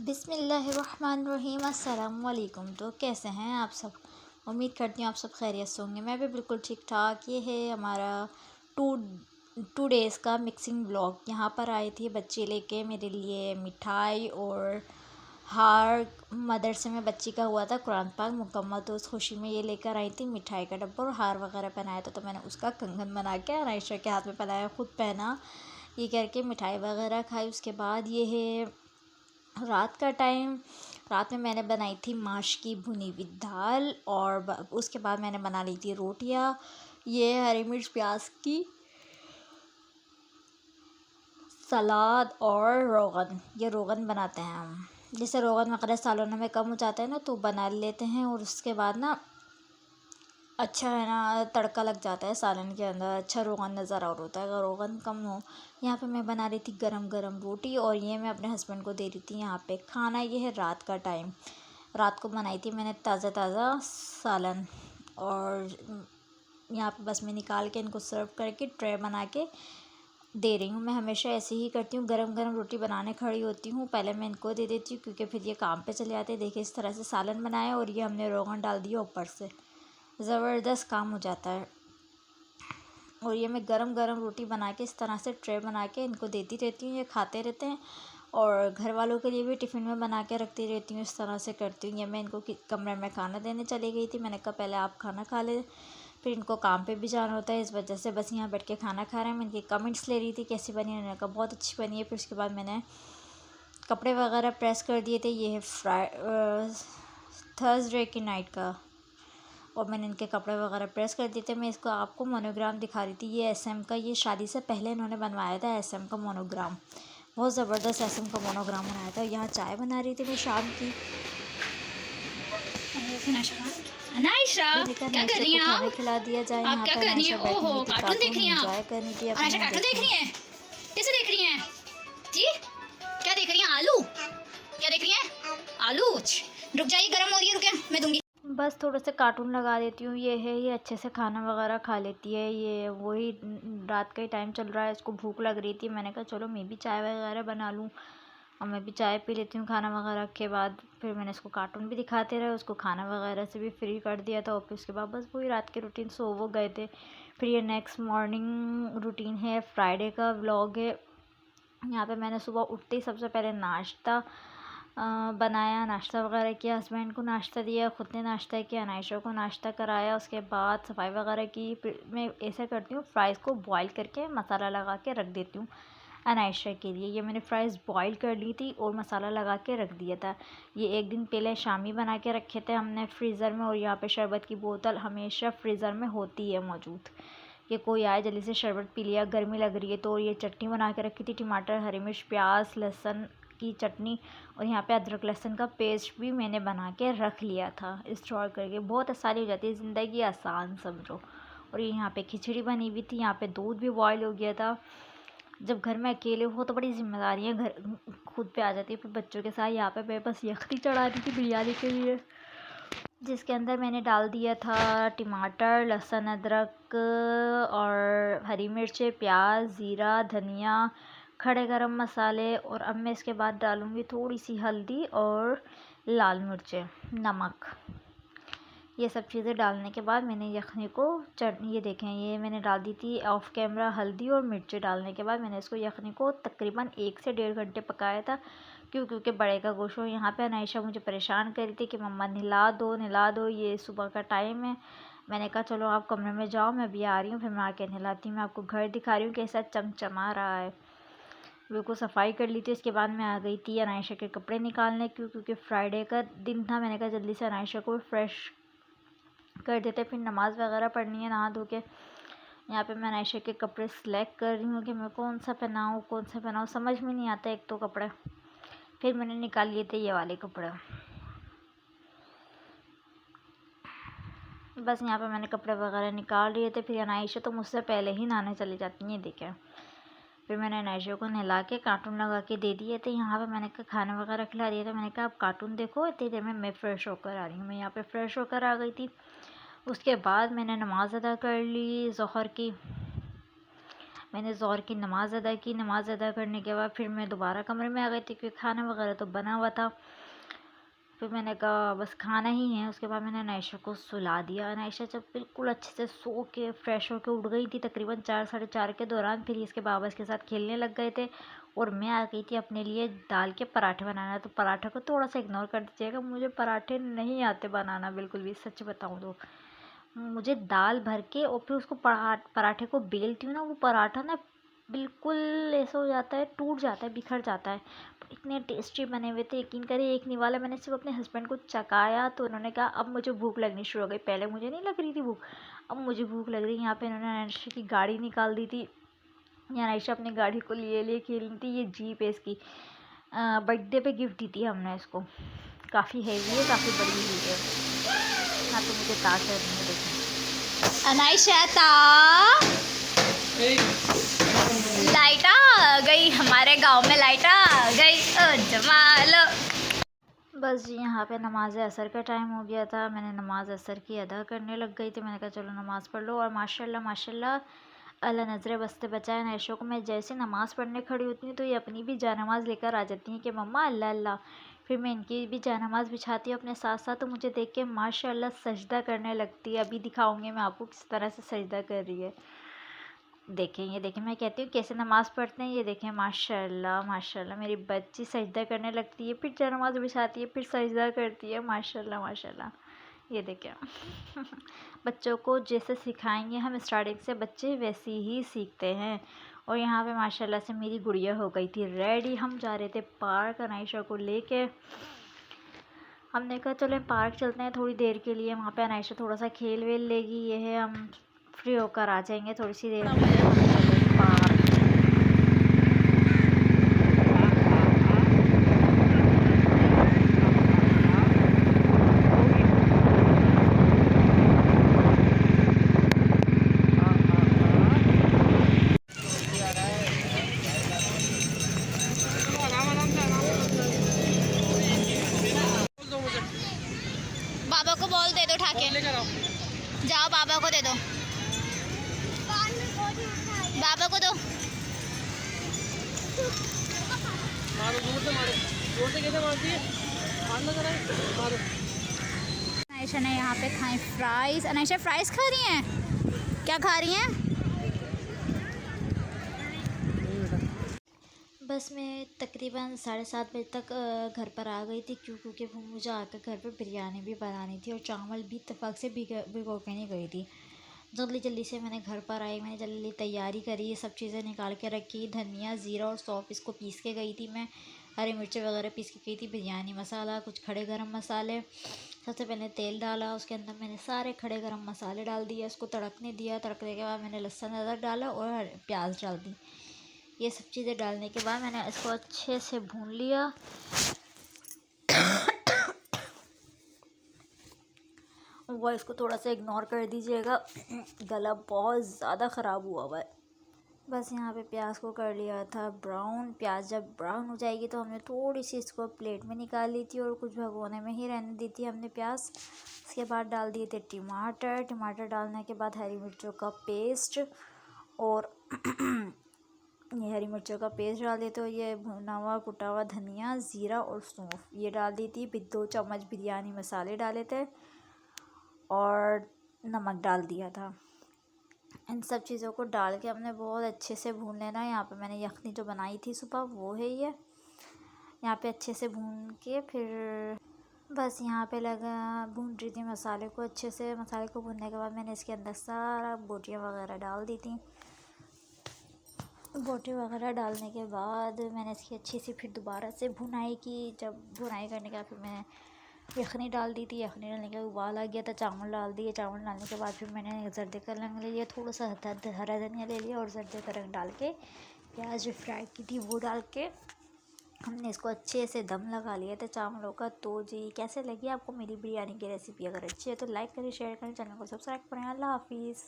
बिस्मिल्लाहिर्रहमानिर्रहीम। अस्सलाम वालेकुम। तो कैसे हैं आप सब? उम्मीद करती हूँ आप सब खैरियत से होंगे। मैं भी बिल्कुल ठीक ठाक। ये है हमारा टू टू डेज़ का मिक्सिंग ब्लॉग। यहाँ पर आई थी बच्चे लेके मेरे लिए मिठाई और हार। मदरसे में बच्ची का हुआ था कुरान पाक मुकम्मल, तो उस खुशी में ये लेकर आई थी मिठाई का डब्बा और हार वगैरह पहनाया था। तो मैंने उसका कंगन बना के आयशा के हाथ में पहनाया, ख़ुद पहना, ये करके मिठाई वगैरह खाई। उसके बाद ये है रात का टाइम। रात में मैंने बनाई थी माश की भुनी हुई दाल और उसके बाद मैंने बना ली थी रोटियां। ये हरी मिर्च प्याज की सलाद और रोगन, ये रोगन बनाते हैं हम। जैसे रोगन वगैरह सालों में कम हो जाता है ना, तो बना लेते हैं और उसके बाद ना अच्छा है ना, तड़का लग जाता है सालन के अंदर, अच्छा रोगन नज़र और होता है अगर रोगन कम हो। यहाँ पे मैं बना रही थी गरम गरम रोटी और ये मैं अपने हस्बैंड को दे रही थी यहाँ पे खाना। ये है रात का टाइम। रात को बनाई थी मैंने ताज़ा ताज़ा सालन और यहाँ पे बस मैं निकाल के इनको सर्व करके ट्रे बना के दे रही हूँ। मैं हमेशा ऐसे ही करती हूँ, गरम गरम रोटी बनाने खड़ी होती हूँ, पहले मैं इनको दे देती हूँ क्योंकि फिर ये काम पे चले जाते हैं। देखिए इस तरह से सालन बनाया और ये हमने रोगन डाल दिया ऊपर से, ज़बरदस्त काम हो जाता है। और ये मैं गरम गरम रोटी बना के इस तरह से ट्रे बना के इनको देती रहती हूँ, ये खाते रहते हैं। और घर वालों के लिए भी टिफ़िन में बना के रखती रहती हूँ, इस तरह से करती हूँ। ये मैं इनको कमरे में खाना देने चली गई थी, मैंने कहा पहले आप खाना खा ले, फिर इनको काम पे भी जाना होता है, इस वजह से बस यहाँ बैठ के खाना खा रहे हैं। मैं इनके कमेंट्स ले रही थी कैसी बनी, उन्होंने कहा बहुत अच्छी बनी है। फिर उसके बाद मैंने कपड़े वगैरह प्रेस कर दिए थे। ये है थर्सडे की नाइट का, और मैंने इनके कपड़े वगैरह प्रेस कर दिए थे। मैं इसको आपको मोनोग्राम दिखा रही थी, ये एसएम का, ये शादी से पहले इन्होंने बनवाया था एसएम का मोनोग्राम, बहुत ज़बरदस्त एसएम का मोनोग्राम बनाया था। यहाँ चाय बना रही थी मैं शाम की। अनायशा मैंने कहा क्या कर नायशा रही को हैं खाना खिला दिया जाए। आप यहाँ क्या पर कर रही हैं? नायशा बैठी ओहो, हुई थी, कार्टून देख कार्टून रही हैं एंजॉय आप? कर रही थी अनायशा अपना। कार्टून देख देखिए रही हैं? कैसे देख रही हैं जी? क्या देख रही हैं? आलू? क्या देख रही हैं? आलू। रुक जाइए, गर्म हो रही है, रुके मैं दूंगी। बस थोड़े से कार्टून लगा देती हूँ। ये है, ये अच्छे से खाना वगैरह खा लेती है। ये वही रात का ही टाइम चल रहा है, इसको भूख लग रही थी, मैंने कहा चलो मैं भी चाय वगैरह बना लूँ और मैं भी चाय पी लेती हूँ खाना वगैरह के बाद। फिर मैंने इसको कार्टून भी दिखाते रहे, उसको खाना वगैरह से भी फ्री कर दिया था और फिर उसके बाद बस वही रात के रूटीन सो वो गए थे। फिर ये नेक्स्ट मॉर्निंग रूटीन है, फ्राइडे का व्लॉग है। यहाँ पे मैंने सुबह उठते ही सबसे पहले नाश्ता बनाया, नाश्ता वगैरह किया, हस्बैंड को नाश्ता दिया, ख़ुद ने नाश्ता किया, अनायशा को नाश्ता कराया। उसके बाद सफाई वगैरह की। फिर मैं ऐसा करती हूँ, फ़्राइज़ को बॉईल करके मसाला लगा के रख देती हूँ अनायशा के लिए। ये मैंने फ़्राइज़ बॉईल कर ली थी और मसाला लगा के रख दिया था। ये एक दिन पहले शामी बना के रखे थे हमने फ्रीज़र में। और यहाँ पे शरबत की बोतल हमेशा फ्रीज़र में होती है मौजूद, ये कोई आए जल्दी से शरबत पी लिया, गर्मी लग रही है। तो ये चटनी बना के रखी थी, टमाटर, हरी मिर्च, प्याज, लहसुन की चटनी, और यहाँ पे अदरक लहसुन का पेस्ट भी मैंने बना के रख लिया था स्टोर करके। बहुत आसानी हो जाती है, ज़िंदगी आसान समझो। और ये यहाँ पे खिचड़ी बनी हुई थी, यहाँ पे दूध भी बॉयल हो गया था। जब घर में अकेले हो तो बड़ी जिम्मेदारियाँ घर खुद पे आ जाती है। फिर बच्चों के साथ यहाँ पे मैं बस यखनी चढ़ा दी थी बिरयानी के लिए, जिसके अंदर मैंने डाल दिया था टमाटर, लहसुन, अदरक और हरी मिर्च, प्याज, ज़ीरा, धनिया, खड़े गरम मसाले। और अब मैं इसके बाद डालूँगी थोड़ी सी हल्दी और लाल मिर्चें, नमक। ये सब चीज़ें डालने के बाद मैंने यखनी को चटनी, ये देखें, ये मैंने डाल दी थी ऑफ कैमरा हल्दी और मिर्चें डालने के बाद मैंने इसको यखनी को तकरीबन 1 से 1.5 घंटे पकाया था। क्योंकि बड़े का गोश्त हो। यहाँ पे अनायशा मुझे परेशान कर रही थी कि मम्मा नहला दो नहला दो, ये सुबह का टाइम है। मैंने कहा चलो आप कमरे में जाओ, मैं अभी आ रही हूँ, फिर मैं आके नहलाती हूँ। मैं आपको घर दिखा रही हूँ कैसा चमचमा रहा है। बिल्कुल सफाई कर ली थी। इसके बाद मैं आ गई थी अनायशा के कपड़े निकालने क्योंकि फ्राइडे का दिन था। मैंने कहा जल्दी से अनायशा को फ्रेश कर देते, फिर नमाज़ वगैरह पढ़नी है नहा धो के। यहाँ पे मैं अनायशा के कपड़े सिलेक्ट कर रही हूँ कि मैं कौन सा पहनाऊँ, समझ में नहीं आता एक तो कपड़े। फिर मैंने निकाल लिए थे ये वाले कपड़े। बस यहाँ पे मैंने कपड़े वगैरह निकाल लिए थे। फिर अनायशा तो मुझसे पहले ही नहाने चली जाती हैं, देखें। फिर मैंने अनायशा को नहला के कार्टून लगा के दे दिए थे। यहाँ पे मैंने कहा खाना वगैरह खिला दिया था। मैंने कहा आप कार्टून देखो, इतनी देर में मैं फ़्रेश होकर आ रही हूँ। मैं यहाँ पे फ़्रेश होकर आ गई थी। उसके बाद मैंने नमाज़ अदा कर ली ज़ोहर की। मैंने ज़ोहर की नमाज़ अदा की। नमाज़ अदा करने के बाद फिर मैं दोबारा कमरे में आ गई थी क्योंकि खाना वगैरह तो बना हुआ था। फिर मैंने कहा बस खाना ही है। उसके बाद मैंने नायशा को सुला दिया। नायशा जब बिल्कुल अच्छे से सो के फ्रेश होके उठ गई थी तकरीबन 4 साढ़े 4 के दौरान, फिर इसके बाबा इसके साथ खेलने लग गए थे और मैं आ गई थी अपने लिए दाल के पराठे बनाना। तो पराठे को थोड़ा सा इग्नोर कर दीजिएगा, मुझे पराठे नहीं आते बनाना बिल्कुल भी, सच बताऊँ तो। मुझे दाल भर के और फिर उसको पराठे को बेलती हूँ ना, वो पराठा ना बिल्कुल ऐसा हो जाता है, टूट जाता है, बिखर जाता है। इतने टेस्टी बने हुए थे, यकीन करिए एक निवाला मैंने सिर्फ अपने हस्बैंड को चखाया तो उन्होंने कहा अब मुझे भूख लगनी शुरू हो गई। पहले मुझे नहीं लग रही थी भूख, अब मुझे भूख लग रही है। यहाँ पे इन्होंने नायशा की गाड़ी निकाल दी थी। यहाँ नायशा अपनी गाड़ी को लिए लिए खेल रही थी। ये जीप है इसकी, बर्थडे पे गिफ्ट दी थी हमने इसको। काफ़ी हैवी है, काफ़ी बड़ी हुई है। हाँ तो मुझे ताक कर रही है, देखिए अनायशा लाइट आ गई, हमारे गांव में लाइट आ गई, ओ जमाल। बस जी यहाँ पे नमाज असर का टाइम हो गया था। मैंने नमाज असर की अदा करने लग गई थी। मैंने कहा चलो नमाज़ पढ़ लो। और माशाल्लाह माशाल्लाह अल्लाह नज़रें बसते बचाए नायशा को। मैं जैसे नमाज़ पढ़ने खड़ी होती हूँ तो ये अपनी भी जानमाज़ लेकर आ जाती हैं कि मम्मा अल्लाह अल्लाह। फिर मैं इनकी भी जानमाज़ बिछाती हूँ अपने साथ साथ, तो मुझे देख के माशाल्लाह सजदा करने लगती है। अभी दिखाऊँगी मैं आपको किस तरह से सजदा कर रही है। देखें, ये देखें, मैं कहती हूँ कैसे नमाज़ पढ़ते हैं। ये देखें माशाल्लाह माशाल्लाह मेरी बच्ची सजदा करने लगती है, फिर नमाज़ बिछाती है, फिर सजदा करती है। माशाल्लाह माशाल्लाह, ये देखें बच्चों को जैसे सिखाएंगे हम स्टार्टिंग से, बच्चे वैसे ही सीखते हैं। और यहाँ पे माशाल्लाह से मेरी गुड़िया हो गई थी रेडी। हम जा रहे थे पार्क अनायशा को लेके। हमने कहा चलो पार्क चलते हैं थोड़ी देर के लिए, वहाँ पे अनायशा थोड़ा सा खेल वेल लेगी। ये है, हम फ्री होकर आ जाएंगे थोड़ी सी देर में। हम चले पार्क। बाबा को बॉल दे दो ठाके, जाओ बाबा को दे दो, बाबा को दो। मारो जोर से, मारो जोर से, कैसे मारती है, मारना जरा, मारो। अनायशा ने यहाँ पे खाए फ्राइज। अनायशा फ्राइज खा रही हैं, क्या खा रही हैं? बस मैं तकरीबन 7:30 बजे तक घर पर आ गई थी क्योंकि वो मुझे आकर घर पर बिरयानी भी बनानी थी और चावल भी इत्तेफाक से भिगो के नहीं गई थी। जल्दी जल्दी से मैंने घर पर आई, मैंने जल्दी तैयारी करी, ये सब चीज़ें निकाल के रखी। धनिया ज़ीरा और सौंफ इसको पीस के गई थी मैं, हरी मिर्चें वगैरह पीस के गई थी, बिरयानी मसाला, कुछ खड़े गरम मसाले। सबसे पहले तेल डाला, उसके अंदर मैंने सारे खड़े गरम मसाले डाल दिए, उसको तड़कने दिया। तड़कने के बाद मैंने लहसुन अदरक डाला और प्याज डाल दी। ये सब चीज़ें डालने के बाद मैंने इसको अच्छे से भून लिया। वो इसको थोड़ा सा इग्नोर कर दीजिएगा, गला बहुत ज़्यादा ख़राब हुआ हुआ है। बस यहाँ पे प्याज को कर लिया था ब्राउन। प्याज जब ब्राउन हो जाएगी तो हमने थोड़ी सी इसको प्लेट में निकाल ली थी और कुछ भगोने में ही रहने दी थी हमने प्याज। उसके बाद डाल दिए थे टमाटर। टमाटर डालने के बाद हरी मिर्चों का पेस्ट और ये हरी मिर्चों का पेस्ट डाल दिए। तो ये भुना हुआ कुटा हुआ धनिया, ज़ीरा और सौंफ ये डाल दी थी। 2 चम्मच बिरयानी मसाले डाले थे और नमक डाल दिया था। इन सब चीज़ों को डाल के हमने बहुत अच्छे से भून लेना है। यहाँ पे मैंने यखनी जो बनाई थी सुबह वो है ये, यहाँ पे अच्छे से भून के फिर बस यहाँ पे लगा भून रही थी मसाले को अच्छे से। मसाले को भूनने के बाद मैंने इसके अंदर सारा बोटियाँ वगैरह डाल दी थी। बोटी वगैरह डालने के बाद मैंने इसकी अच्छी सी फिर दोबारा से भुनाई की। जब भुनाई करने के बाद फिर मैंने यखनी डाल दी थी। यखनी डालने के बाद उबाल आ गया था, चावल डाल दिए। चावल डालने के बाद फिर मैंने जर्दे का रंग ले लिया, थोड़ा सा हरा धनिया ले लिया और जर्दे का रंग डाल के प्याज जो फ्राई की थी वो डाल के हमने इसको अच्छे से दम लगा लिया था चावलों का। तो जी कैसे लगी आपको मेरी बिरयानी की रेसिपी? अगर अच्छी है तो लाइक करें, शेयर करें, चैनल को सब्सक्राइब करें। अल्लाह हाफिज़।